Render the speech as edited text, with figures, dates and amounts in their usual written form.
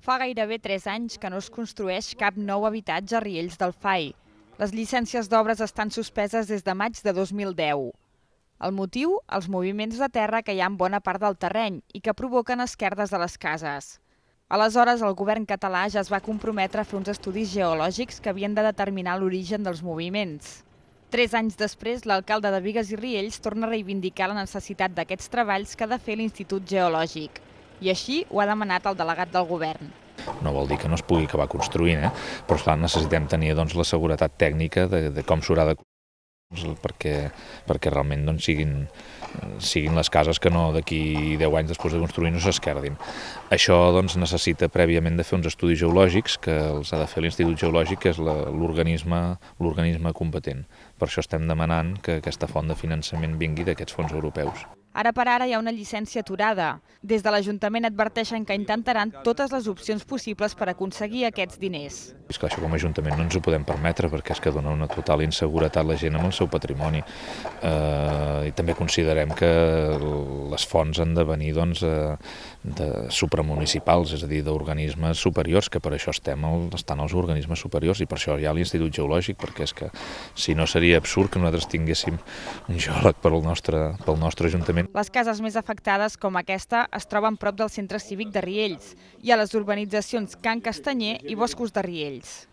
Fa gairebé 3 anys que no es construeix cap nou habitatge a Riells del Fai. Les llicències d'obres estan suspeses des de maig de 2010. El motiu? Els moviments de terra que hi ha en bona part del terreny i que provoquen esquerdes de les cases. Aleshores, el govern català ja es va comprometre a fer uns estudis geològics que havien de determinar l'origen dels moviments. 3 anys després, l'alcalde de Bigues i Riells torna a reivindicar la necessitat d'aquests treballs que ha de fer l'Institut Geològic. I així ho ha demanat el delegat del govern. No vol dir que no es pugui acabar construint, però esclar, necessitem tenir la seguretat tècnica de com s'haurà de perquè realment siguin les cases que no d'aquí 10 anys després de construir no s'esquerdin. Això necessita prèviament de fer uns estudis geològics que els ha de fer l'Institut Geològic, que és l'organisme competent. Per això estem demanant que aquesta font de finançament vingui d'aquests fons europeus. Ara per ara hi ha una llicència aturada. Des de l'Ajuntament adverteixen que intentaran totes les opcions possibles per aconseguir aquests diners. És que això com a Ajuntament no ens ho podem permetre perquè és que dona una total inseguretat a la gent amb el seu patrimoni. I també considerem que les fonts han de venir de supramunicipals, és a dir, d'organismes superiors, que per això estan els organismes superiors i per això hi ha l'Institut Geològic, perquè és que si no seria absurd que nosaltres tinguéssim un geòleg pel nostre Ajuntament. Les cases més afectades, com aquesta, es troben prop del centre cívic de Riells i a les urbanitzacions Can Castanyer i Boscos de Riells.